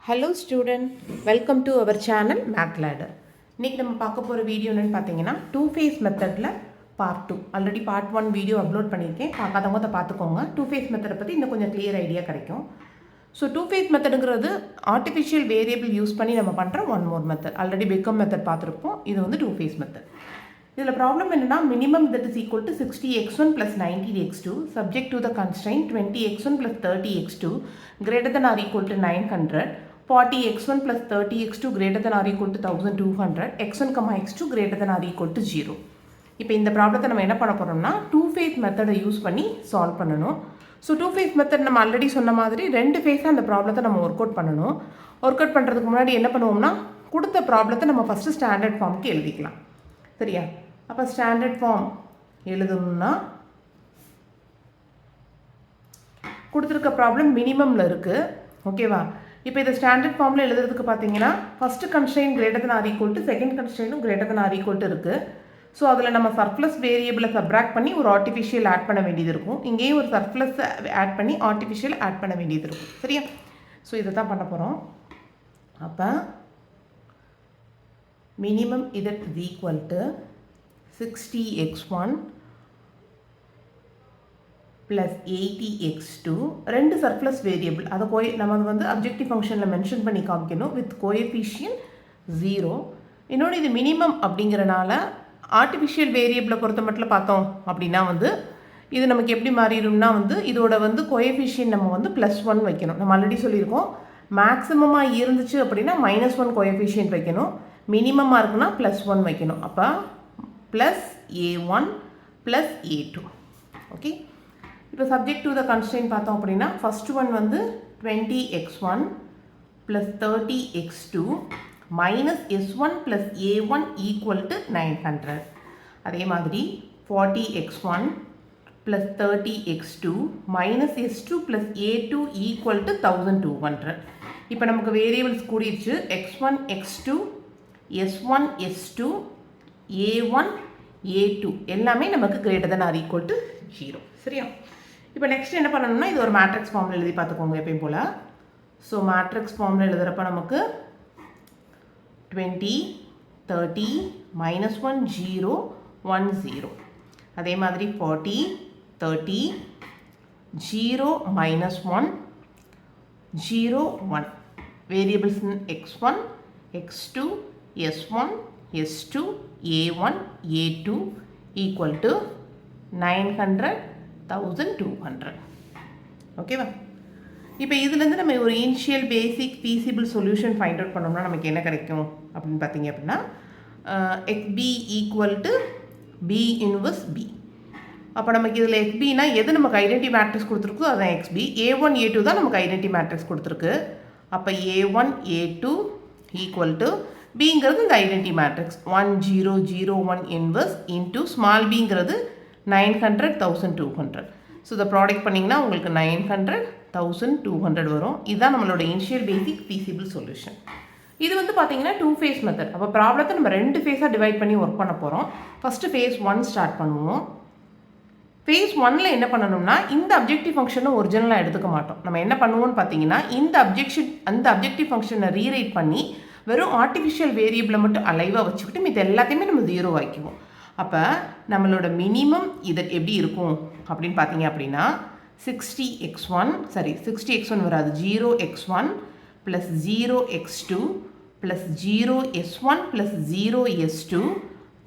Hello student, welcome to our channel Math Ladder. இன்றைக்கி நம்ம பார்க்க போகிற வீடியோ என்னென்னு பார்த்தீங்கன்னா டூ ஃபேஸ் மெத்தடில் part 2. Already part 1 video upload பண்ணியிருக்கேன், பார்க்காதவங்க அதை பார்த்துக்கோங்க. டூ ஃபேஸ் மெத்தடை பற்றி இன்னும் கொஞ்சம் கிளியர் ஐடியா கிடைக்கும். ஸோ டூ ஃபேஸ் மெத்தடுங்கிறது ஆர்டிஃபிஷியல் வேரியபிள் யூஸ் பண்ணி நம்ம பண்ணுற one more method. Already big M method பார்த்துருப்போம், இது வந்து டூ ஃபேஸ் மெத்தட். இதில் ப்ராப்ளம் என்னென்னா minimum that is equal to 60x1 + 90x2 subject to the constraint 20x1 + 30x2 greater than or equal to 900, 40x1 + 30x2 greater than or equal to 1200, x1, x2 greater than or equal to 0. இப்போ இந்த ப்ராப்ளத்தை நம்ம என்ன பண்ண போகிறோம்னா two face மெத்தடை use பண்ணி solve பண்ணணும். ஸோ டூ ஃபேஸ் மெத்தட் நம்ம ஆல்ரெடி சொன்ன மாதிரி ரெண்டு ஃபேஸாக அந்த ப்ராப்ளத்தை நம்ம ஒர்க் அவுட் பண்ணணும். ஒர்க் அவுட் பண்ணுறதுக்கு முன்னாடி என்ன பண்ணுவோம்னா கொடுத்த ப்ராப்ளத்தை நம்ம ஃபஸ்ட்டு ஸ்டாண்டர்ட் ஃபார்முக்கு எழுதிக்கலாம். சரியா? அப்போ ஸ்டாண்டர்ட் ஃபார்ம் எழுதணும்னா கொடுத்துருக்க ப்ராப்ளம் மினிமமில் இருக்குது. ஓகேவா? இப்போ இதை ஸ்டாண்டர்ட் ஃபார்மில் எழுதுறதுக்கு பார்த்தீங்கன்னா first constraint greater than or equal to second கன்ஸ்ட்ரெயினும் greater than or equal to இருக்குது. ஸோ அதில் நம்ம சர்ப்ளஸ் வேரியபிளை சப்ராக்ட் பண்ணி ஒரு ஆர்டிஃபிஷியல் ஆட் பண்ண வேண்டியது இருக்கும். இங்கேயும் ஒரு சர்ப்ளஸ் ஆட் பண்ணி ஆர்டிஃபிஷியல் ஆட் பண்ண வேண்டியது இருக்கும். சரியா? ஸோ இதை தான் பண்ண போகிறோம். அப்போ மினிமம் இது is equal to 60x1 plus 80x2 ரெண்டு சர்ப்ளஸ் வேரியபிள். அதை நம்ம வந்து அப்ஜெக்டிவ் ஃபங்க்ஷனில் மென்ஷன் பண்ணி காமிக்கணும் வித் கோஎஃபிஷியன்ட் 0. இன்னொன்று இது மினிமம் அப்படிங்கிறனால ஆர்டிஃபிஷியல் வேரியபிளை பொறுத்த மட்டும் பார்த்தோம் அப்படின்னா வந்து இது நமக்கு எப்படி மாறிடும்னா வந்து இதோட வந்து கோஎஃபிஷியன்ட் நம்ம வந்து +1 வைக்கணும். நம்ம ஆல்ரெடி சொல்லியிருக்கோம், மேக்ஸிமமாக இருந்துச்சு அப்படின்னா -1 கோஎஃபிஷியன்ட் வைக்கணும், மினிமமாக இருக்குன்னா +1 வைக்கணும். அப்போ plus a1 plus a2. Okay, இப்போ சப்ஜெக்ட் டு த கன்ஸ்ட்ரெயின்ட் பார்த்தோம் அப்படின்னா ஃபஸ்ட்டு ஒன் வந்து 20x1 plus 30x2 minus s1 plus a1 equal to 900. அதே மாதிரி 40x1 plus 30x2 minus s2 plus a2 equal to 1200. இப்போ நமக்கு variables கூடிடுச்சு. x1 x2 s1 s2 a1 a2 எல்லாமே நமக்கு greater than or equal to 0. சரியா? இப்போ next என்ன பண்ணணும்னா இது ஒரு மேட்ரிக்ஸ் ஃபார்மில் எழுதி பார்த்துக்கோங்க எப்பயும் போல். ஸோ மேட்ரிக்ஸ் ஃபார்மில் எழுதுகிறப்ப நமக்கு 20 30 -1 0 1 0. அதே மாதிரி 40 30 0 -1 0 1. Variables x1 x2 s1 s2 a1 a2 equal to 900 1200. ஓகேவா? இப்போ இதுலேருந்து நம்ம ஒரு இனிஷியல் பேசிக் ஃபீஸிபிள் சொல்யூஷன் ஃபைண்ட் அவுட் பண்ணோம்னா நமக்கு என்ன கிடைக்கும் அப்படின்னு பார்த்தீங்க அப்படின்னா xb equal to b inverse b. அப்போ நமக்கு இதில் xbனா எது நமக்கு ஐடென்டி மேட்ரிக்ஸ் கொடுத்துருக்கோ அதுதான் xb. a1 a2 தான் நமக்கு ஐடென்டி மேட்ரிக்ஸ் கொடுத்துருக்கு. அப்போ a1 a2 ஈக்குவல் டு பிங்கிறது இந்த identity matrix 1 0 0 1 inverse into small பிங்கிறது 900 1200. ஸோ இதை ப்ராடக்ட் பண்ணிங்கன்னா உங்களுக்கு 900 1200 வரும். இதுதான் நம்மளோட இனிஷியல் பேசிக் ஃபீஸிபிள் சொல்யூஷன். இது வந்து பார்த்தீங்கன்னா டூ ஃபேஸ் மெத்தட். அப்போ ப்ராப்ளத்தை நம்ம ரெண்டு ஃபேஸாக டிவைட் பண்ணி ஒர்க் பண்ண போகிறோம். ஃபஸ்ட்டு ஃபேஸ் 1 ஸ்டார்ட் பண்ணுவோம். ஃபேஸ் 1ல் என்ன பண்ணணும்னா இந்த அப்ஜெக்டிவ் ஃபங்க்ஷனை ஒரிஜினலாக எடுத்துக்க மாட்டோம். நம்ம என்ன பண்ணுவோம்னு பார்த்தீங்கன்னா அந்த அப்ஜெக்டிவ் ஃபங்க்ஷனை ரீரைட் பண்ணி வெறும் ஆர்டிஃபிஷியல் வேரியபிளை மட்டும் அலைவாக வச்சுக்கிட்டு இது எல்லாத்தையுமே நம்ம 0 ஆக்கிக்குவோம். அப்போ நம்மளோட மினிமம் இது எப்படி இருக்கும் அப்படின்னு பார்த்தீங்க அப்படின்னா 60x1 வராது 0x1 plus 0x2 plus 0s1 plus 0s2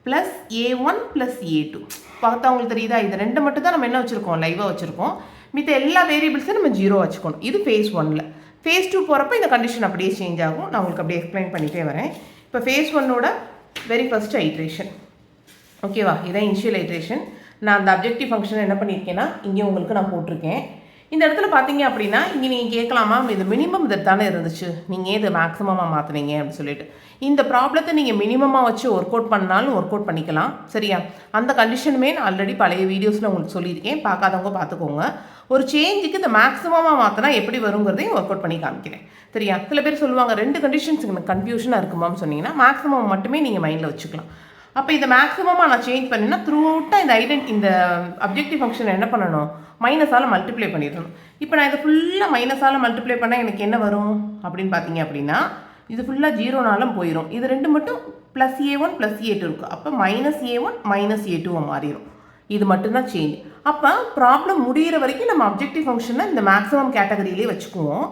plus a1 plus a2. பார்த்தா உங்களுக்கு தெரியுதா? இது ரெண்டு மட்டும் தான் நம்ம என்ன வச்சுருக்கோம், லைவாக வச்சுருக்கோம். மித்த எல்லா வேரியபிள்ஸும் நம்ம 0 வச்சுக்கணும். இது ஃபேஸ் 1ல். ஃபேஸ் 2 போகிறப்ப இந்த கண்டிஷன் அப்படியே சேஞ்ச் ஆகும். நான் உங்களுக்கு அப்படியே எக்ஸ்பிளைன் பண்ணிகிட்டே வரேன். இப்போ ஃபேஸ் 1ஓட வெரி ஃபஸ்ட் ஐட்ரேஷன். ஓகேவா? இதான் இனிஷியல் ஐட்ரேஷன். நான் அந்த அப்ஜெக்டிவ் ஃபங்க்ஷன் என்ன பண்ணியிருக்கேன்னா இங்கே உங்களுக்கு நான் போட்டிருக்கேன். இந்த இடத்துல பார்த்தீங்க அப்படின்னா இங்கே நீங்கள் கேட்கலாமா, இது மினிமம் இது தானே இருந்துச்சு, நீங்கள் இது மேக்ஸிமமாக மாற்றினீங்க அப்படின்னு சொல்லிட்டு. இந்த ப்ராப்ளத்தை நீங்கள் மினிமமாக வச்சு ஒர்க் அவுட் பண்ணாலும் ஒர்க் அவுட் பண்ணிக்கலாம். சரியா? அந்த கண்டிஷனுமே நான் ஆல்ரெடி பழைய வீடியோஸில் உங்களுக்கு சொல்லியிருக்கேன், பார்க்காதவங்க பார்த்துக்கோங்க. ஒரு சேஞ்சுக்கு இந்த மேக்ஸிமமாக மாற்றினா எப்படி வருங்கிறதையும் ஒர்க் அவுட் பண்ணி காமிக்கிறேன். சரியா? சில பேர் சொல்லுவாங்க 2 கண்டிஷன்ஸுக்கு எனக்கு கன்ஃபியூஷனாக இருக்குமான்னு சொன்னீங்கன்னா மேக்ஸிமம் மட்டுமே நீங்கள் மைண்டில் வச்சுக்கலாம். அப்போ இந்த மேக்ஸிமமாக நான் சேஞ்ச் பண்ணினா த்ரூ அவுட்டாக இந்த அப்ஜெக்டிவ் ஃபங்க்ஷனை என்ன பண்ணணும், மைனஸால் மல்டிப்ளை பண்ணிடணும். இப்போ நான் இதை ஃபுல்லாக மைனஸால் மல்டிப்ளை பண்ணால் எனக்கு என்ன வரும் அப்படின்னு பார்த்தீங்க அப்படின்னா இது ஃபுல்லாக ஜீரோனாலும் போயிடும். இது ரெண்டு மட்டும் ப்ளஸ் A1 ப்ளஸ் A2 இருக்குது. அப்போ -A1 -A2 மாறிடும். இது மட்டும்தான் சேஞ்ச். அப்போ ப்ராப்ளம் முடிகிற வரைக்கும் நம்ம அப்ஜெக்டிவ் ஃபங்க்ஷனை இந்த மேக்ஸிமம் கேட்டகரியிலே வச்சுக்குவோம்.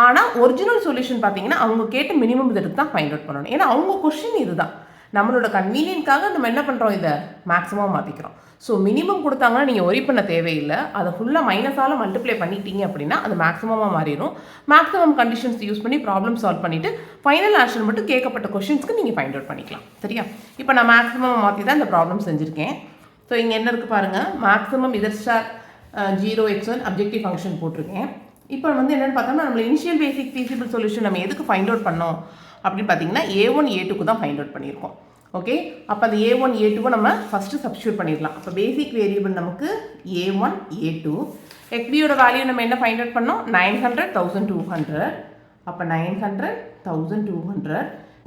ஆனால் ஒரிஜினல் சொல்யூஷன் பார்த்தீங்கன்னா அவங்க கேட்ட மினிமம் இதற்கு தான் ஃபைண்ட் அவுட் பண்ணணும். ஏன்னா அவங்க கொஸ்டின் இதுதான். நம்மளோட கன்வீனியன்ட்காக நம்ம என்ன பண்ணுறோம், இதை மேக்ஸிமம் மாற்றிக்கிறோம். ஸோ மினிமம் கொடுத்தாங்கன்னா நீங்கள் ஒரி பண்ண தேவையில்லை. அதை ஃபுல்லாக மைனஸால் மல்டிப்ளை பண்ணிட்டீங்க அப்படின்னா அது மேக்ஸிமமாக மாறிடும். மேக்ஸிமம் கண்டிஷன்ஸ் யூஸ் பண்ணி ப்ராப்ளம் சால்வ் பண்ணிவிட்டு ஃபைனல் ஆன்சர் மட்டும் கேட்கப்பட்ட கொஷின்ஸ்க்கு நீங்கள் ஃபைண்ட் அவுட் பண்ணிக்கலாம். சரியா? இப்போ நான் மேக்ஸிமம் மாற்றி தான் இந்த ப்ராப்ளம் செஞ்சுருக்கேன். ஸோ இங்கே என்ன இருக்குது பாருங்கள், மேக்ஸிமம் இதர் ஸ்டார் 0x1 அப்ஜெக்டிவ் ஃபங்க்ஷன் போட்டிருக்கேன். இப்போ வந்து என்னென்னு பார்த்தோம்னா நம்ம இனிஷியல் பேசிக் ஃபீசிபிள் சொல்யூஷன் நம்ம எதுக்கு ஃபைண்ட் அவுட் பண்ணோம் அப்படின்னு பார்த்தீங்கன்னா A1 A2க்கு தான் ஃபைண்ட் அவுட் பண்ணியிருக்கோம். ஓகே, அப்போ அந்த A1 A2வை நம்ம ஃபஸ்ட்டு சப்ஸ்டியூட் பண்ணிடலாம். அப்போ பேசிக் வேரியபிள் நமக்கு A1 A2. XBயோட வேல்யூ நம்ம என்ன ஃபைண்ட் அவுட் பண்ணோம், 900 1200. அப்போ 900 1200.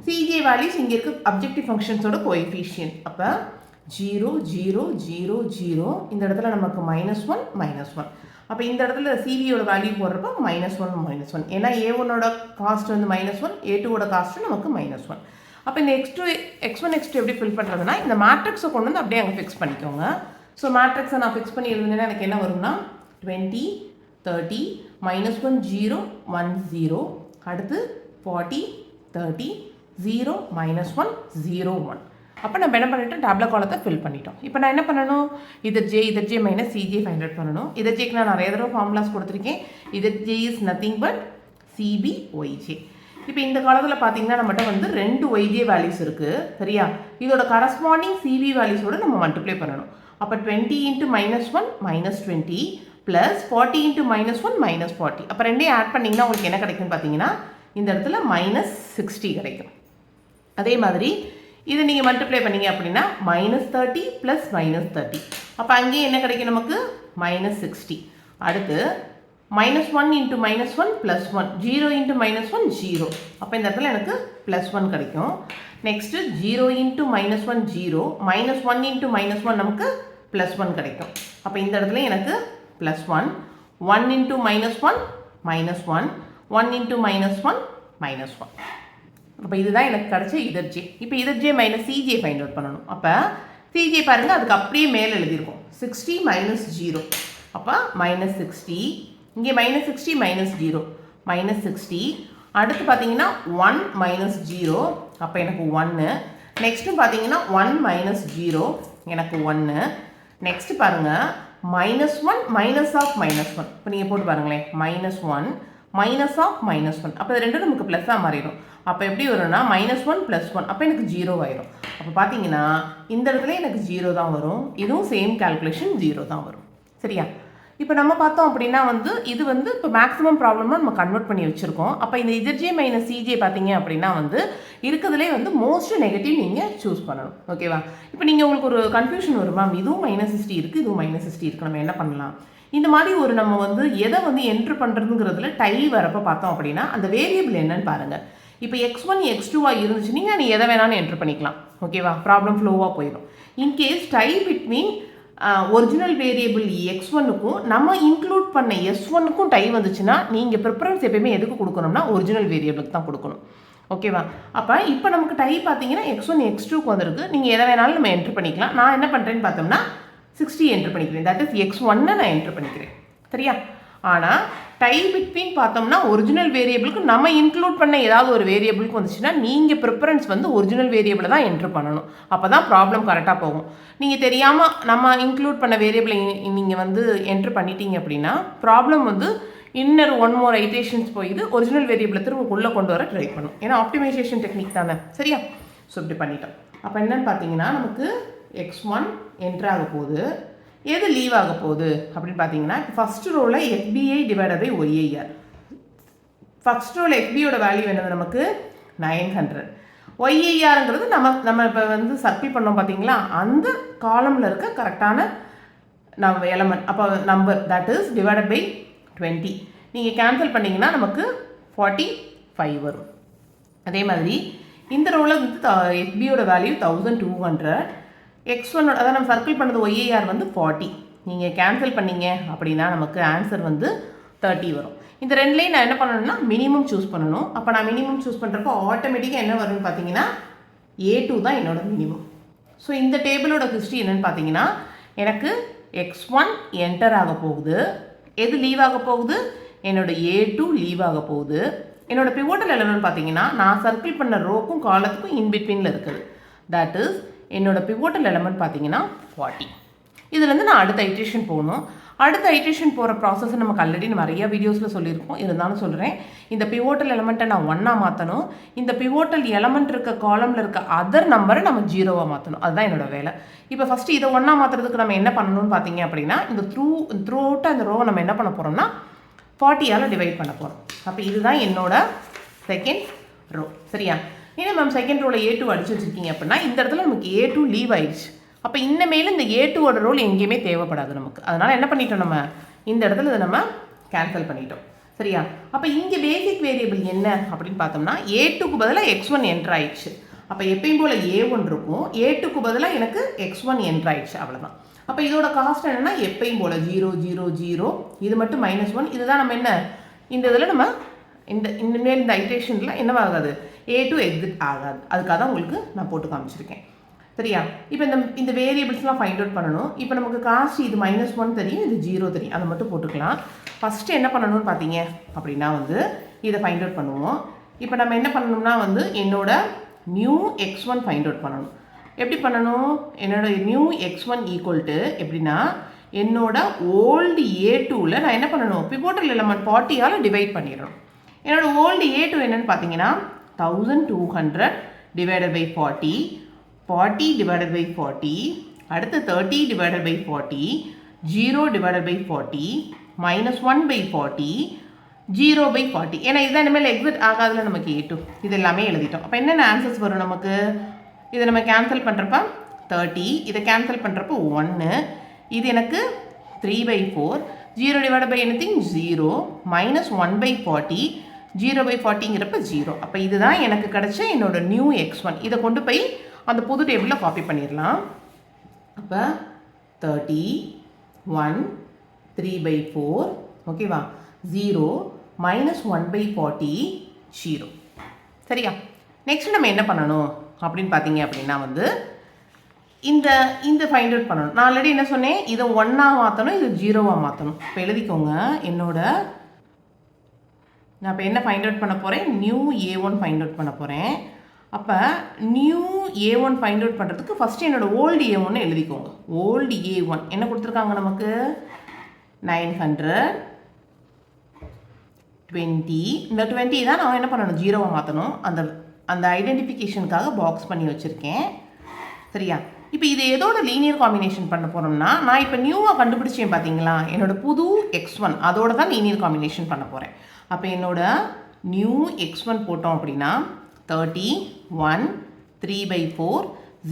CJ வேல்யூஸ் இங்கே இருக்க அப்ஜெக்டிவ் ஃபங்க்ஷன்ஸோட கோஎஃபிஷியன்ட். அப்போ 0 0 0 0. இந்த இடத்துல நமக்கு -1 -1. அப்போ இந்த இடத்துல சிவியோட வேல்யூ போடுறப்போ -1 -1. ஏன்னா A1ஓட காஸ்ட் வந்து -1, A2ஓட காஸ்ட்டு நமக்கு -1. அப்போ இந்த x1 x2 எப்படி ஃபில் பண்ணுறதுனா இந்த மேட்ரிக்ஸை கொண்டு வந்து அப்படியே அங்கே ஃபிக்ஸ் பண்ணிக்கோங்க. ஸோ மேட்ரிக்ஸை நான் ஃபிக்ஸ் பண்ணி எழுதுனேன்னா எனக்கு என்ன வரும்னா 20 30 -1 0 1 0. அடுத்து 40 30 0 -1 0 1. அப்போ நம்ம என்ன பண்ணிட்டோம், டேப்லெட் காலத்தை ஃபில் பண்ணிட்டோம். இப்போ நான் என்ன பண்ணணும், இதர் J minus CJ find out பண்ணணும். இதர் ஜேக்கு நான் நிறைய தடவை ஃபார்முலாஸ் கொடுத்துருக்கேன். இதர் J is nothing but CB YJ. இப்போ இந்த காலத்தில் பார்த்தீங்கன்னா நம்மகிட்ட வந்து 2 ஒய்ஜே வேல்யூஸ் இருக்குது. சரியா? இதோட கரஸ்பாண்டிங் சிபி வேல்யூஸோடு நம்ம மல்டிப்ளை பண்ணணும். அப்போ 20 × -1 -20 ப்ளஸ் 40 × -1 -40. அப்போ ரெண்டையும் ஆட் பண்ணிங்கன்னா உங்களுக்கு என்ன கிடைக்குன்னு பார்த்தீங்கன்னா இந்த இடத்துல -60 கிடைக்கும். அதே மாதிரி இதை நீங்கள் மல்டிப்ளை பண்ணிங்க அப்படின்னா -30 ப்ளஸ் -30. அப்போ அங்கேயே என்ன கிடைக்கும் நமக்கு -60. அடுத்து -1 × -1 +1. 0 × -1 0. அப்போ இந்த இடத்துல எனக்கு +1 கிடைக்கும். நெக்ஸ்ட்டு 0 × -1 0. -1 × -1 நமக்கு +1 கிடைக்கும். அப்போ இந்த இடத்துல எனக்கு +1. 1 × -1 -1. 1 × -1 -1. அப்போ இதுதான் எனக்கு கிடைச்ச இதர் ஜே. இப்போ இதர் J minus CJ find out பண்ணணும். அப்போ சிஜே பாருங்கள், அதுக்கு அப்படியே மேலே எழுதியிருக்கோம் 60 - 0. அப்போ -60. இங்கே -60 -0 -60. அடுத்து பார்த்தீங்கன்னா 1 - 0. அப்போ எனக்கு 1. நெக்ஸ்ட்டு பார்த்தீங்கன்னா 1 - 0 எனக்கு 1. நெக்ஸ்ட்டு பாருங்கள் -1 -1. இப்போ நீங்கள் போட்டு பாருங்களேன், -1 -1. அப்போ இது ரெண்டும் நமக்கு ப்ளஸ்ஸாக மாறிடும். அப்போ எப்படி வரும்னா -1 +1. அப்போ எனக்கு 0 ஆயிரும். அப்போ பார்த்தீங்கன்னா இந்த இடத்துல எனக்கு 0 தான் வரும். இதுவும் சேம் கால்குலேஷன் 0 தான் வரும். சரியா? இப்போ நம்ம பார்த்தோம் அப்படின்னா வந்து இது வந்து இப்போ மேக்ஸிமம் ப்ராப்ளம்னா நம்ம கன்வெர்ட் பண்ணி வச்சுருக்கோம். அப்போ இந்த இதர்ஜே மைனஸ் சிஜே பார்த்தீங்க அப்படின்னா வந்து இருக்கிறதுலே வந்து மோஸ்ட் நெகட்டிவ் நீங்கள் சூஸ் பண்ணணும். ஓகேவா? இப்போ நீங்கள் உங்களுக்கு ஒரு கன்ஃபியூஷன் வருமா, இதுவும் -60 இருக்குது, இதுவும் -60 இருக்குது, நம்ம என்ன பண்ணலாம்? இந்த மாதிரி ஒரு நம்ம வந்து எதை வந்து என்ட்ரு பண்ணுறதுங்கிறதுல டை வரப்போ பார்த்தோம் அப்படின்னா அந்த வேரியபிள் என்னன்னு பாருங்கள். இப்போ x1 x2 இருந்துச்சு நீங்கள் நீ எதை வேணாலும் என்ட்ரு பண்ணிக்கலாம். ஓகேவா? ப்ராப்ளம் ஃப்ளோவாக போயிடும். In case tie between original variable x1க்கும் நம்ம இன்க்ளூட் பண்ண s1க்கும் டை வந்துச்சுன்னா நீங்கள் ப்ரிஃபரன்ஸ் எப்பயுமே எதுக்கு கொடுக்கணும்னா ஒரிஜினல் வேரியபிளுக்கு தான் கொடுக்கணும். ஓகேவா? அப்போ இப்போ நமக்கு டை பார்த்தீங்கன்னா x1 x2க்கு வந்திருக்கு. நீங்கள் எதை வேணாலும் நம்ம என்ட்ரு பண்ணிக்கலாம். நான் என்ன பண்ணுறேன்னு பார்த்தோம்னா 60 என்ட்ரு பண்ணிக்கிறேன். தட் இஸ் x1 நான் என்ட்ரு பண்ணிக்கிறேன். சரியா? ஆனால் டை பிட்வீன் பார்த்தோம்னா ஒரிஜினல் வேரியபிளுக்கு நம்ம இன்க்ளூட் பண்ண ஏதாவது ஒரு வேரியபிளுக்கு வந்துச்சுன்னா நீங்கள் ப்ரிஃபரன்ஸ் வந்து ஒரிஜினல் வேரியபிளை தான் என்ட்ரு பண்ணணும். அப்போ தான் ப்ராப்ளம் கரெக்டாக போகும். நீங்கள் தெரியாமல் நம்ம இன்க்ளூட் பண்ண வேரியபிளை நீங்கள் வந்து என்ட்ரு பண்ணிட்டீங்க அப்படின்னா ப்ராப்ளம் வந்து இன்னர் 1 more ஐட்ரேஷன்ஸ் போயிது ஒரிஜினல் வேரியபிளை திரும்ப உள்ளே கொண்டு வர ட்ரை பண்ணும். ஏன்னா ஆப்டிமைசேஷன் டெக்னிக் தானே. சரியா? ஸோ இப்படி பண்ணிட்டோம். அப்போ என்னன்னு பார்த்தீங்கன்னா நமக்கு x1 என்ட்ரு ஆக போகுது, எது லீவ் ஆக போகுது அப்படின்னு பார்த்தீங்கன்னா ஃபஸ்ட்டு ரோவில் FBI / YIR. ஃபஸ்ட் ரோவில் FBயோட வேல்யூ என்னது நமக்கு 900. YIRங்கிறது நம்ம இப்போ வந்து சர்க்கிள் பண்ணோம் பார்த்தீங்களா, அந்த காலமில் இருக்க கரெக்டான நம்ம எலமெண்ட். அப்போ number that is divided by 20. நீங்கள் கேன்சல் பண்ணிங்கன்னா நமக்கு 45 வரும். அதே மாதிரி இந்த ரோவில் வந்து FBயோட வேல்யூ 1200. x1 அதான் நம்ம சர்க்கிள் பண்ணது YIR வந்து 40. நீங்கள் கேன்சல் பண்ணிங்க அப்படின்னா நமக்கு ஆன்சர் வந்து 30 வரும். இந்த ரெண்டுலேயும் நான் என்ன பண்ணணும்னா மினிமம் சூஸ் பண்ணணும். அப்போ நான் மினிமம் சூஸ் பண்ணுறப்போ ஆட்டோமேட்டிக்காக என்ன வரும்னு பார்த்தீங்கன்னா A2 தான் என்னோட மினிமம். ஸோ இந்த டேபிளோட ஹிஸ்ட்ரி என்னென்னு பார்த்தீங்கன்னா எனக்கு x1 என்டர் ஆக போகுது. எது லீவ் ஆக போகுது? என்னோட A2 லீவ் ஆக போகுது. என்னோட பிவோட்டல் எலமெண்ட் பார்த்தீங்கன்னா நான் சர்க்கிள் பண்ண ரோக்கும் காலத்துக்கும் இன்பிட்வீனில் இருக்குது. தட் இஸ் என்னோட பிவோட்டல் எலமெண்ட் பார்த்தீங்கன்னா 40. இதுலேருந்து நான் அடுத்த ஐட்ரேஷன் போகணும். அடுத்த ஐட்ரேஷன் போகிற ப்ராசஸ் நமக்கு ஆல்ரெடி நிறைய வீடியோஸில் சொல்லியிருக்கோம். இருந்தாலும் சொல்கிறேன், இந்த பிவோட்டல் எலமெண்ட்டை நான் 1ஆக மாற்றணும். இந்த பிவோட்டல் எலமெண்ட் இருக்க காலமில் இருக்க அதர் நம்பரை நம்ம 0வாக மாற்றணும். அதுதான் என்னோட வேலை. இப்போ ஃபஸ்ட்டு இதை 1ஆக மாற்றுறதுக்கு நம்ம என்ன பண்ணணும்னு பார்த்தீங்க அப்படின்னா இந்த த்ரூ அவுட்டாக அந்த ரோவை நம்ம என்ன பண்ண போகிறோம்னா 40ஆல் டிவைட் பண்ண போகிறோம். அப்போ இதுதான் என்னோட செகண்ட் ரோ. சரியா? ஏன்னா மேம் செகண்ட் ரோவில் A2 அடிச்சு வச்சுருக்கீங்க அப்படின்னா இந்த இடத்துல நமக்கு A2 லீவ் ஆயிடுச்சு. அப்போ இன்னமேலும் இந்த A2ஓட ரோல் எங்கேயுமே தேவைப்படாது நமக்கு. அதனால் என்ன பண்ணிட்டோம், நம்ம இந்த இடத்துல இதை நம்ம கேன்சல் பண்ணிட்டோம். சரியா? அப்போ இங்கே பேசிக் வேரியபிள் என்ன அப்படின்னு பார்த்தோம்னா A2க்கு பதிலாக x1 என்ட்ரு ஆயிடுச்சு. அப்போ எப்பயும் போல் A1 இருக்கும், A2க்கு பதிலாக எனக்கு x1 என்ட்ரு ஆயிடுச்சு. அவ்வளோதான். அப்போ இதோட காஸ்ட் என்னென்னா எப்பயும் போல் 0 0 0, இது மட்டும் -1. இதுதான் நம்ம என்ன இந்த இதில் நம்ம இனிமேல் இந்த ஐட்ரேஷனில் என்னவாகாது, A2 எக்ஸிட் ஆகாது. அதுக்காக தான் உங்களுக்கு நான் போட்டு காமிச்சிருக்கேன். சரியா? இப்போ இந்த வேரியபிள்ஸ்லாம் ஃபைண்ட் அவுட் பண்ணணும். இப்போ நமக்கு காஸ்ட் இது -1 தெரியும், இது 0 தெரியும். அதை மட்டும் போட்டுக்கலாம். ஃபஸ்ட்டு என்ன பண்ணணும்னு பார்த்தீங்க அப்படின்னா இதை ஃபைண்ட் அவுட் பண்ணுவோம். இப்போ நம்ம என்ன பண்ணணும்னா என்னோட நியூ x1 ஃபைண்ட் அவுட் பண்ணணும். எப்படி பண்ணணும்? என்னோட நியூ x1 ஈக்குவல் டு எப்படின்னா என்னோட ஓல்டு A2வில் நான் என்ன பண்ணணும், பிவோட்டல் எலமெண்ட் 40ஆல் டிவைட் பண்ணிடணும். என்னோட ஓல்டு A2 என்னென்னு பார்த்தீங்கன்னா 1200 டிவைடட் பை 40, 40 divided by 40, அடுத்து 30 divided by 40, 0 divided by 40, -1 by 40, 0 by 40. ஏன்னா இதுதான் இனிமேல் எக்ஸிட் ஆகாதுல நமக்கு A2. இது எல்லாமே எழுதிட்டோம். அப்போ என்னென்ன ஆன்சர்ஸ் வரும் நமக்கு? இதை நம்ம கேன்சல் பண்ணுறப்ப 30, இதை கேன்சல் பண்ணுறப்போ 1, இது எனக்கு 3/4, 0 divided by anything 0, -1 by 40, 0 by 40ங்கிறப்ப 0. அப்போ இதுதான் எனக்கு கிடைச்ச என்னோட நியூ x1. இதை கொண்டு போய் அந்த புது டேபிளில் காப்பி பண்ணிடலாம். அப்போ 30, 1, 3/4, ஓகேவா, 0, -1 by 40, 0. சரியா? நெக்ஸ்ட் நம்ம என்ன பண்ணணும் அப்படின்னு பார்த்தீங்க அப்படின்னா இந்த ஃபைண்ட் அவுட் பண்ணணும். நான் ஆல்ரெடி என்ன சொன்னேன், இதை 1ஆக மாற்றணும், இது 0வாக மாற்றணும். இப்போ எழுதிக்கோங்க. நான் இப்போ என்ன ஃபைண்ட் அவுட் பண்ண போகிறேன், நியூ A1 ஃபைண்ட் அவுட் பண்ண போகிறேன். அப்போ நியூ A1 ஃபைண்ட் அவுட் பண்ணுறதுக்கு ஃபஸ்ட்டு என்னோடய ஓல்டு A1 எழுதிக்கோங்க. ஓல்டு A1 என்ன கொடுத்துருக்காங்க நமக்கு, 920. இந்த 20 தான் நான் என்ன பண்ணணும், 0வாக மாற்றணும். அந்த ஐடென்டிஃபிகேஷனுக்காக பாக்ஸ் பண்ணி வச்சுருக்கேன். சரியா? இப்போ இது எதோட லீனியர் காம்பினேஷன் பண்ண போகிறோம்னா நான் இப்போ நியூவாக கண்டுபிடிச்சேன் பார்த்தீங்களா, என்னோடய புது x1 அதோட தான் லீனியர் காம்பினேஷன் பண்ண போகிறேன். அப்போ என்னோட நியூ x1 போட்டோம் அப்படின்னா 30, 1, 3/4,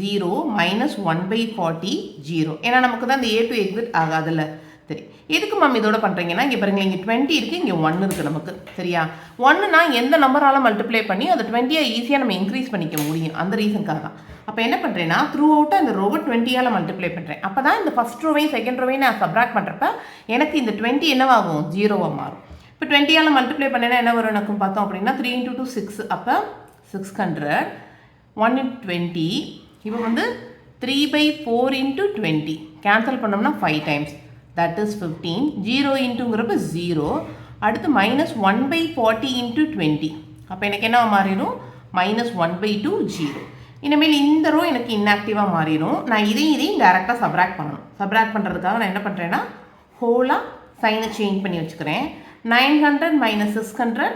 0, -1 by 40, 0. ஏன்னா நமக்கு தான் இந்த A2 எக்ஸிட் ஆகாதுல்ல. சரி, எதுக்கு மேம் இதோட பண்ணுறீங்கன்னா இங்கே பாருங்கள், இங்கே 20 இருக்குது, இங்கே 1 இருக்குது நமக்கு. சரியா? 1னா எந்த நம்பரால் மல்டிப்ளை பண்ணி அதை 20 ஈஸியாக நம்ம இன்க்ரீஸ் பண்ணிக்க முடியும். அந்த ரீசனுக்காக தான். அப்போ என்ன பண்ணுறேன்னா த்ரூ அவுட்டாக இந்த ரோவை 20ஆல் மல்டிப்ளை பண்ணுறேன். அப்போ தான் இந்த ஃபஸ்ட் ரோவையும் செகண்ட் ரோவையும் நான் சப்ராக்ட் பண்ணுறப்ப எனக்கு இந்த 20 என்னவாகும், 0வாக மாறும். இப்போ 20ஆல் மல்டிப்ளை பண்ணேன்னா என்ன வரும் எனக்கு பார்த்தோம் அப்படின்னா 3 × 2 6. அப்போ 600, 1 × 20. இப்போ 3/4 × 20 கேன்சல் பண்ணோம்னா 5 times, that is 15. 0 இன்ட்டுங்கிறப்ப 0. அடுத்து -1 by 40 × 20. அப்போ எனக்கு என்ன மாறிடும், -1/2, 0. இனிமேல் இந்த ரோ எனக்கு இன்ஆக்டிவாக மாறிடும். நான் இதையும் டேரெக்டாக சப்ராக்ட் பண்ணணும். சப்ராக்ட் பண்ணுறதுக்காக நான் என்ன பண்ணுறேன்னா ஹோலாக சைனை சேஞ்ச் பண்ணி வச்சுக்கிறேன். 900 - 600,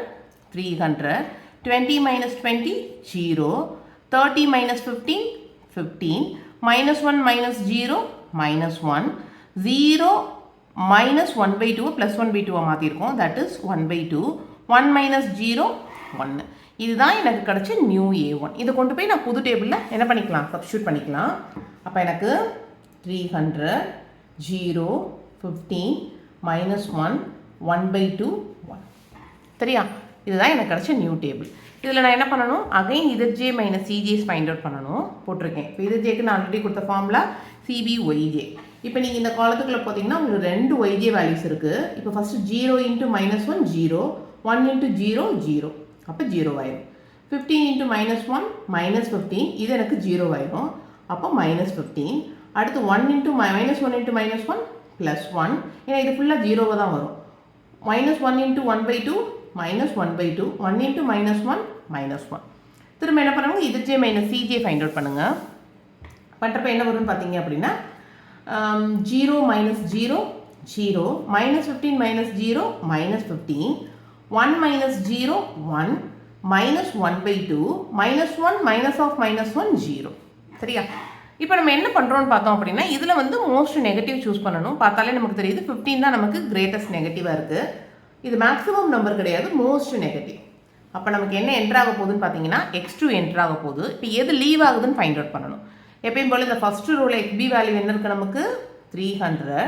300. 20 - 20, 0. 30 - 15, 15. -1 - 0, -1. 0 -1/2 +1/2 மாற்றிருக்கோம். That is 1/2. 1 - 0, 1. இதுதான் எனக்கு கிடைச்ச நியூ A1. இதை கொண்டு போய் நான் புது டேபிளில் என்ன பண்ணிக்கலாம், சப்ஸ்டியூட் பண்ணிக்கலாம். அப்போ எனக்கு 300, 0, 15, -1, 1/2, 1. சரியா? இதுதான் எனக்கு கிடைச்ச நியூ டேபிள். இதில் நான் என்ன பண்ணணும், again ZJ - CJs find out பண்ணணும் போட்டிருக்கேன். இப்போ ZJக்கு நான் ஆல்ரெடி கொடுத்த ஃபார்முலா CBYJ. இப்போ நீங்கள் இந்த காலத்துக்குள்ளே பார்த்தீங்கன்னா உங்களுக்கு 2 yj வேல்யூஸ் இருக்குது. இப்போ ஃபஸ்ட்டு 0 இன்ட்டு -1 0, 1 இன்ட்டு 0 0, அப்போ 0 ஆயிடும். 15 இன்ட்டு -1 -15, இது எனக்கு 0 ஆயிடும், அப்போ -15. அடுத்து 1 இன்ட்டு -1 இன்ட்டு -1 +1, ஏன்னா இது ஃபுல்லாக 0 தான் வரும். -1 இன்ட்டு 1/2 -1/2, 1 இன்ட்டு -1 -1. திரும்ப என்ன பண்ணுவாங்க, இதுஜே மைனஸ் சிஜே ஃபைண்ட் அவுட் பண்ணுங்கள். பண்ணுறப்ப என்ன வரும்னு பார்த்தீங்க அப்படின்னா 0 -0 0, -15 -0 -15, 1 -0 1, -1/2, -1 minus of -1 0. சரியா? இப்போ நம்ம என்ன பண்ணுறோன்னு பார்த்தோம் அப்படின்னா இதில் வந்து மோஸ்ட் நெகட்டிவ் சூஸ் பண்ணணும். பார்த்தாலே நமக்கு தெரியுது 15 தான் நமக்கு கிரேட்டஸ்ட் நெகட்டிவாக இருக்குது. இது மேக்ஸிமம் நம்பர் கிடையாது, மோஸ்ட் நெகட்டிவ். அப்போ நமக்கு என்ன என்ட்ரு ஆக போகுதுன்னு பார்த்தீங்கன்னா x2 என்ட்ரு ஆக போகுது. இப்போ எது லீவ் ஆகுதுன்னு ஃபைண்ட் அவுட் பண்ணணும். எப்பயும் போல் இந்த ஃபஸ்ட்டு ரோவில் xb வேல்யூ என்ன இருக்குது நமக்கு 300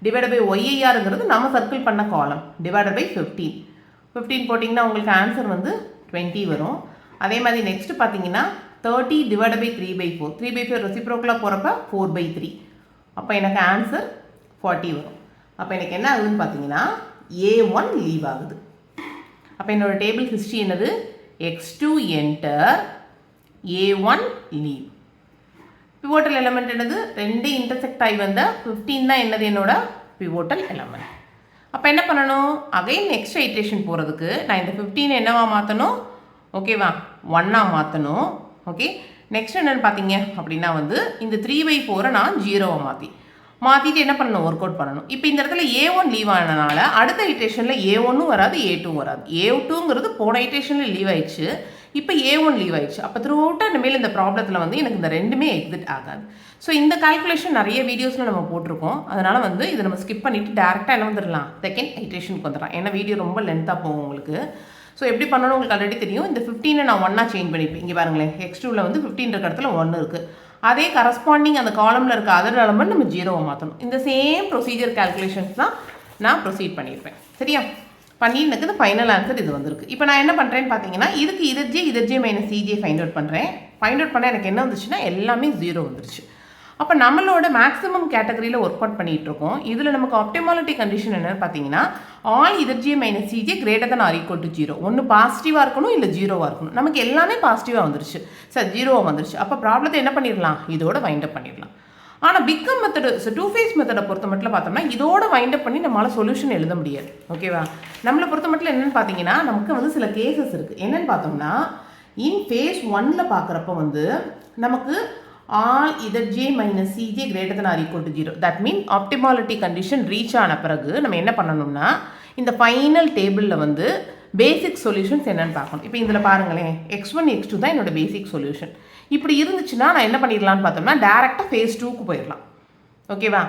டிவைட் பை ஒய்ஐஆருங்கிறது நம்ம சர்க்கிள் பண்ண காலம் டிவைடட் பை 15 போட்டிங்கன்னா உங்களுக்கு ஆன்சர் வந்து 20 வரும். அதே மாதிரி நெக்ஸ்ட் பார்த்தீங்கன்னா 30 டிவைட் பை 3/4, 3/4 ரெசிப்ரோக்கலாக போகிறப்ப 4/3, அப்போ எனக்கு ஆன்சர் 40 வரும். அப்போ எனக்கு என்ன ஆகுதுன்னு பார்த்தீங்கன்னா A1 லீவ் ஆகுது. அப்போ என்னோட டேபிள் ஹிஸ்ட்ரி என்னது, x2 enter, A1 leave. Pivotal element என்னது, 2 இன்டர்செக்ட் ஆகி வந்த 15 தான் என்னது என்னோட பிவோட்டல் எலமெண்ட். அப்போ என்ன பண்ணணும், அகைன் நெக்ஸ்ட் ஐட்ரேஷன் போகிறதுக்கு நான் இந்த 15 என்னவா மாற்றணும், ஓகேவா 1ஆக மாற்றணும். ஓகே, நெக்ஸ்ட் என்னென்னு பார்த்தீங்க அப்படின்னா வந்து இந்த 3/4 நான் 0ஆக மாற்றிட்டு என்ன பண்ணணும், ஒர்க் அவுட் பண்ணணும். இப்போ இந்த இடத்துல A1 லீவ் ஆனதுனால அடுத்த ஐட்ரேஷனில் A1ம் வராது, A2ம் வராது. A2ங்கிறது போன ஐட்ரேஷனில் லீவ் ஆயிடுச்சு, இப்போ A1 லீவ் ஆயிடுச்சு. அப்போ த்ரூஅவுட்டாக இனிமேல் இந்த ப்ராப்ளத்தில் வந்து எனக்கு இந்த ரெண்டுமே எக்ஸிட் ஆகாது. ஸோ இந்த கால்குலேஷன் நிறைய வீடியோஸில் நம்ம போட்டிருக்கோம். அதனால் வந்து இதை நம்ம ஸ்கிப் பண்ணிவிட்டு டேரெக்டாக என்ன வந்துடலாம், செகண்ட் ஐட்ரேஷனுக்கு வந்துடலாம். ஏன்னா வீடியோ ரொம்ப லென்த்தாக போகும் உங்களுக்கு. ஸோ எப்படி பண்ணணும் உங்களுக்கு ஆல்ரெடி தெரியும். இந்த 15 நான் 1ஆக சேஞ்ச் பண்ணிப்பேன். இங்கே பாருங்களேன், x2வில் வந்து 15 இருக்க இடத்துல 1 இருக்குது. அதே கரஸ்பாண்டிங் அந்த காலமில் இருக்க அதர் எலமெண்ட் நம்ம 0வை மாற்றணும். இந்த சேம் ப்ரொசீஜர் கால்குலேஷன்ஸ் தான் நான் ப்ரொசீட் பண்ணியிருப்பேன். சரியா? பண்ணி எனக்கு ஃபைனல் ஆன்சர் இது வந்திருக்கு. இப்போ நான் என்ன பண்ணுறேன்னு பார்த்தீங்கன்னா இதுக்கு இதஜே மைனஸ் சிஜே ஃபைண்ட் அவுட் பண்ணுறேன். ஃபைண்ட் அவுட் பண்ண எனக்கு என்ன வந்துச்சுன்னா எல்லாமே 0 வந்துருச்சு. அப்போ நம்மளோட மேக்ஸிமம் கேட்டகரியில் ஒர்க் அவுட் பண்ணிகிட்டு இருக்கோம். இதில் நமக்கு ஆப்டிமாலிட்டி கண்டிஷன் என்னன்னு பார்த்தீங்கன்னா ஆல் இதஜே minus C J greater than or equal to 0. ஒன்று பாசிட்டிவாக இருக்கணும், இல்லை 0வாக இருக்கணும். நமக்கு எல்லாமே பாசிட்டிவாக வந்துருச்சு, சார் 0வாக வந்துருச்சு. அப்போ ப்ராப்ளத்தை என்ன பண்ணிடலாம், இதோட வைண்ட் அப் பண்ணிடலாம். ஆனால் பிகம் மெத்தடு, டூ ஃபேஸ் மெத்தடை பொறுத்த மட்டும் பார்த்தோம்னா இதோட வைண்ட் அப் பண்ணி நம்மளால் சொல்யூஷன் எழுத முடியாது. ஓகேவா? நம்மளை பொறுத்த மட்டும் என்னென்னு பார்த்தீங்கன்னா நமக்கு வந்து சில கேசஸ் இருக்குது. என்னென்னு பார்த்தோம்னா இன் ஃபேஸ் 1ல் பார்க்குறப்ப வந்து நமக்கு ஆல் இதஜே minus C J greater than or equal to 0. That mean optimality condition reach ஆன பிறகு நம்ம என்ன பண்ணணும்னா இந்த ஃபைனல் டேபிளில் வந்து பேசிக் சொல்யூஷன்ஸ் என்னென்னு பார்க்கணும். இப்போ இதில் பாருங்களேன், x1 x2 தான் என்னோட பேசிக் சொல்யூஷன். இப்படி இருந்துச்சுன்னா நான் என்ன பண்ணிடலான்னு பார்த்தோம்னா டேரெக்டாக ஃபேஸ் 2க்கு போயிடலாம். ஓகேவா?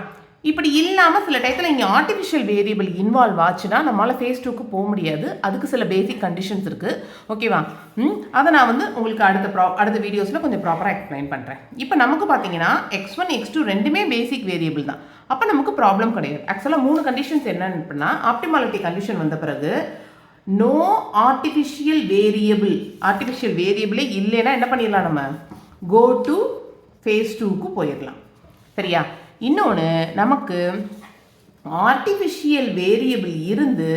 இப்படி இல்லாமல் சில டயத்தில் இங்கே ஆர்டிஃபிஷியல் வேரியபிள் இன்வால்வ் ஆச்சுன்னா நம்மளால் ஃபேஸ் 2க்கு போக முடியாது. அதுக்கு சில பேசிக் கண்டிஷன்ஸ் இருக்குது. ஓகேவா? அதை நான் வந்து உங்களுக்கு அடுத்த வீடியோஸில் கொஞ்சம் ப்ராப்பராக எக்ஸ்பிளைன் பண்ணுறேன். இப்போ நமக்கு பார்த்தீங்கன்னா x1 x2 ரெண்டுமே பேசிக் வேரியபிள் தான். அப்போ நமக்கு ப்ராப்ளம் கிடையாது. ஆக்சுவலாக 3 கண்டிஷன்ஸ் என்னன்னு அப்படின்னா ஆப்டிமாலிட்டி கண்டிஷன் வந்த பிறகு நோ ஆர்டிஃபிஷியல் வேரியபிளே இல்லைன்னா என்ன பண்ணிடலாம், நம்ம கோ டு ஃபேஸ் 2க்கு போயிடலாம். சரியா? இன்னொன்று, நமக்கு ஆர்டிஃபிஷியல் வேரியபிள் இருந்து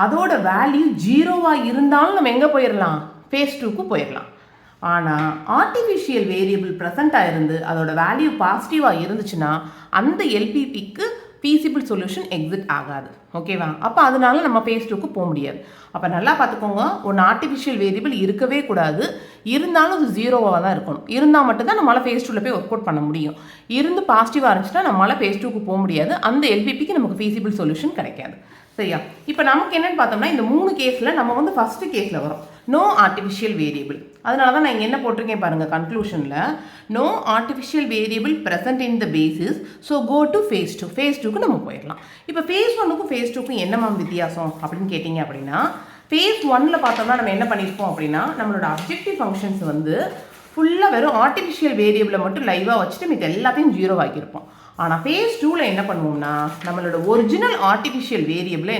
அதோட வேல்யூ 0வாக இருந்தாலும் நம்ம எங்கே போயிடலாம், ஃபேஸ் 2க்கு போயிடலாம். ஆனால் ஆர்டிஃபிஷியல் வேரியபிள் ப்ரெசண்ட்டாக இருந்து அதோட வேல்யூ பாசிட்டிவாக இருந்துச்சுன்னா அந்த எல்பிபிக்கு ஃபீஸிபிள் சொல்யூஷன் எக்ஸிட் ஆகாது. ஓகேவா? அப்போ அதனால நம்ம ஃபேஸ் 2க்கு போக முடியாது. அப்போ நல்லா பார்த்துக்கோங்க, ஒன்று ஆர்டிஃபிஷியல் வேரியபிள் இருக்கவே கூடாது, இருந்தாலும் அது 0வாக தான் இருக்கணும். இருந்தால் மட்டும்தான் நம்மளால் ஃபேஸ் 2வில் போய் ஒர்க் அவுட் பண்ண முடியும். இருந்து பாசிட்டிவாக இருந்துச்சுன்னா நம்மளால் ஃபேஸ் 2க்கு போக முடியாது. அந்த எல்பிபிக்கு நமக்கு ஃபீஸிபிள் சொல்யூஷன் கிடைக்காது. சரியா? இப்போ நமக்கு என்னென்னு பார்த்தோம்னா இந்த 3 கேஸில் நம்ம வந்து ஃபஸ்ட்டு கேஸில் வரும் நோ ஆர்டிஃபிஷியல் வேரியபிள். அதனால தான் நான் இங்கே என்ன போட்டிருக்கேன் பாருங்கள், கன்க்ளூஷனில் no artificial variable present in the basis, so go to phase 2. Phase 2க்கு நம்ம போயிடலாம். இப்போ ஃபேஸ் 1க்கும் ஃபேஸ் 2க்கும் என்ன வித்தியாசம் அப்படின்னு கேட்டிங்க அப்படின்னா ஃபேஸ் 1ல் பார்த்தோம்னா நம்ம என்ன பண்ணியிருப்போம் அப்படின்னா நம்மளோட அப்ஜெக்டிவ் ஃபங்க்ஷன்ஸ் வந்து ஃபுல்லாக வெறும் ஆர்டிஃபிஷியல் வேரியபிளை மட்டும் லைவாக வச்சுட்டு மித்த எல்லாத்தையும் 0 ஆக்கியிருப்போம். ஆனால் ஃபேஸ் 2ல் என்ன பண்ணுவோம்னா நம்மளோட ஒரிஜினல் ஆர்டிஃபிஷியல் வேரியபிளை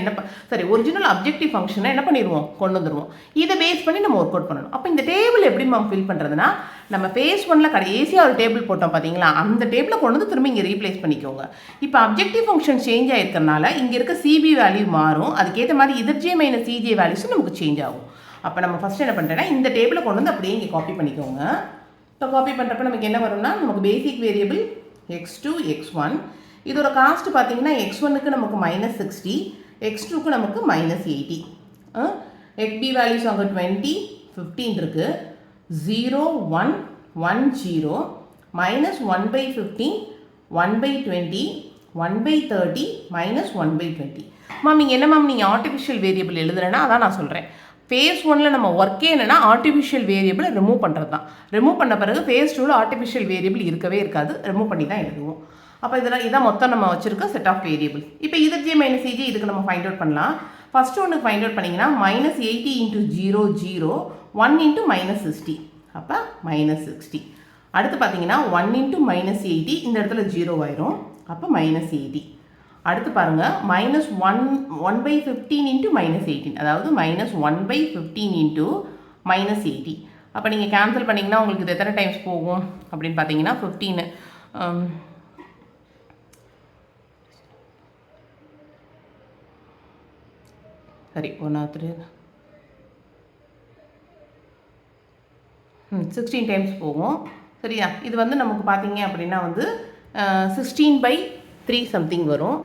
ஒரிஜினல் அப்ஜெக்டிவ் ஃபங்க்ஷனை என்ன பண்ணிடுவோம், கொண்டு வந்துடுவோம். இதை பேஸ் பண்ணி நம்ம ஒர்க் அவுட் பண்ணணும். அப்போ இந்த டேபிள் எப்படி நம்ம ஃபில் பண்ணுறதுனா, நம்ம ஃபேஸ் 1ல் கடைசியாக ஒரு டேபிள் போட்டோம் பார்த்தீங்களா, அந்த டேபிளை கொண்டு வந்து திரும்ப இங்கே ரீப்ளேஸ் பண்ணிக்கோங்க. இப்போ அப்ஜெக்டிவ் ஃபங்க்ஷன் சேஞ்ச் ஆகிருக்கிறதுனால இங்கே இருக்க சிபி வேல்யூ மாறும். அதுக்கேற்ற மாதிரி ZJ மைனஸ் CJ வேல்யூஸும் நமக்கு சேஞ்ச் ஆகும். அப்போ நம்ம ஃபஸ்ட்டு என்ன பண்ணுறேன்னா இந்த டேபிளை கொண்டு வந்து அப்படியே இங்கே காப்பி பண்ணிக்கோங்க. இப்போ காப்பி பண்ணுறப்ப நமக்கு என்ன வரும்னா, நமக்கு பேசிக் வேரியபிள் x2 x1, இதோட காஸ்ட் பார்த்தீங்கன்னா x1க்கு நமக்கு -60, x2க்கு நமக்கு -80. xb வேல்யூஸ் அங்கே 20 15 இருக்குது. 0 1 1 0 -1/15 1/20 1/30 -1/20. மேம் இங்கே என்ன மேம் நீங்கள் ஆர்டிஃபிஷியல் வேரியபிள் எழுதுறேன்னா அதான் நான் சொல்கிறேன். ஃபேஸ் 1ல் நம்ம ஒர்க்கே என்னென்னா ஆர்டிஃபிஷியல் வேரியபிளை ரிமூவ் பண்ணுறது தான். ரிமூவ் பண்ண பிறகு ஃபேஸ் 2ல் ஆர்டிஃபிஷியல் வேரியபிள் இருக்கவே இருக்காது, ரிமூவ் பண்ணி தான் எழுதுவோம். அப்போ இதான் மொத்தம் நம்ம வச்சுருக்க செட் ஆஃப் வேரியபிள். இப்போ ZJ மைனஸ் CJ இதுக்கு நம்ம ஃபைண்ட் அவுட் பண்ணலாம். ஃபஸ்ட்டு ஒன்று ஃபைண்ட் அவுட் பண்ணிங்கன்னா -80 × 0 0 1 × -60, அப்போ -60. அடுத்து பார்த்தீங்கன்னா 1 × -80, இந்த இடத்துல 0 ஆயிரும், அப்போ -80. அடுத்து பாருங்கள் -1/15 × -18, அதாவது -1/15 × -80. அப்போ நீங்கள் கேன்சல் பண்ணிங்கன்னா உங்களுக்கு இது எத்தனை டைம்ஸ் போகும் அப்படின்னு பார்த்தீங்கன்னா 15. சரி 16 டைம்ஸ் போகும். சரியா, இது வந்து நமக்கு பார்த்தீங்க அப்படின்னா வந்து 16/3 சம்திங் வரும்.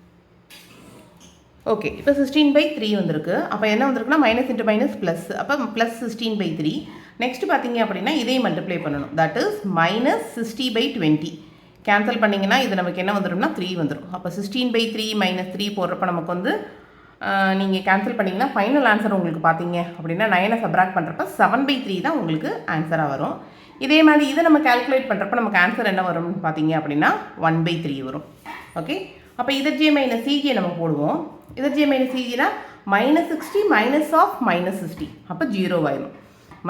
ஓகே, இப்போ 16/3 வந்திருக்கு. அப்போ என்ன வந்திருக்குன்னா மைனஸ் இன்ட்டு மைனஸ் ப்ளஸ், அப்போ ப்ளஸ் 16/3. நெக்ஸ்ட் பார்த்தீங்க அப்படின்னா இதை மல்டிப்ளை பண்ணணும், தட் இஸ் -60/20. கேன்சல் பண்ணிங்கன்னா இது நமக்கு என்ன வந்துடும்னா 3 வந்துடும். அப்போ 16/3 -3 போடுறப்ப நமக்கு வந்து நீங்கள் கேன்சல் பண்ணிங்கன்னா ஃபைனல் ஆன்சர் உங்களுக்கு பார்த்தீங்க அப்படின்னா 9 சப்ராக்ட் பண்ணுறப்ப 7/3 தான் உங்களுக்கு ஆன்சராக வரும். இதே மாதிரி இதை நம்ம கால்குலேட் பண்ணுறப்ப நமக்கு ஆன்சர் என்ன வரும்னு பார்த்தீங்க அப்படின்னா 1/3 வரும். ஓகே, அப்போ ZJ மைனஸ் CJ நம்ம போடுவோம். ZJ மைனஸ் CJனா -60 மைனஸ் ஆஃப் -60, அப்போ 0 ஆயிரும்.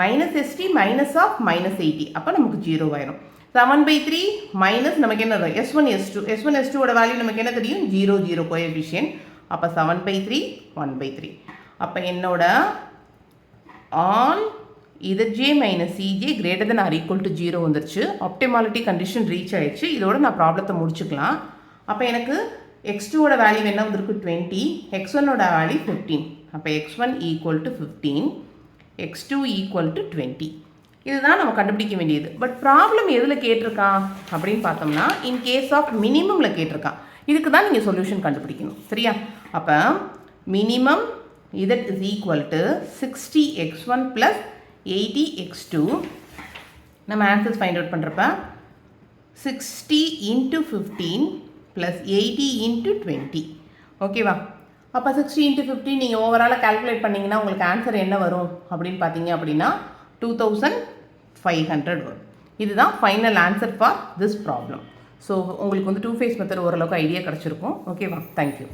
-60 மைனஸ் ஆஃப் -80, அப்போ நமக்கு 0 ஆயிரும். 7/3 மைனஸ் நமக்கு என்ன வரும், S1 S2 ஓட வேல்யூ நமக்கு என்ன தெரியும், 0 0 கோஎஃபிஷியன்ட். அப்போ 7/3 1/3. அப்போ என்னோட all ZJ minus CJ greater than or equal to 0 வந்துருச்சு. ஆப்டிமாலிட்டி கண்டிஷன் ரீச் ஆயிடுச்சு. இதோட நான் ப்ராப்ளத்தை முடிச்சுக்கலாம். அப்போ எனக்கு x2 ஓட வேல்யூ என்ன வந்திருக்கு 20, x1 ஓட வேல்யூ 15. அப்போ x1 equal to 15, x2 equal to 20. இதுதான் நம்ம கண்டுபிடிக்க வேண்டியது. பட் ப்ராப்ளம் எதில் கேட்டிருக்கான் அப்படின்னு பார்த்தோம்னா இன் கேஸ் ஆஃப் மினிமமில் கேட்டிருக்கான். இதுக்கு தான் நீங்கள் சொல்யூஷன் கண்டுபிடிக்கணும். சரியா, அப்போ minimum Z is equal to 60x1 plus 80x2. நம்ம ஆன்சர்ஸ் ஃபைண்ட் அவுட் பண்ணுறப்ப 60 × 15 ப்ளஸ் 80 × 20. ஓகேவா, அப்போ 60 × 15 நீங்கள் ஓவராலாக கால்குலேட் பண்ணிங்கன்னா உங்களுக்கு ஆன்சர் என்ன வரும் அப்படின்னு பார்த்தீங்க அப்படின்னா 2500 வரும். இதுதான் final answer for this problem. So உங்களுக்கு வந்து 2 phase மெத்தட் ஓரளவுக்கு ஐடியா கிடச்சிருக்கும். ஓகேவா, தேங்க்யூ.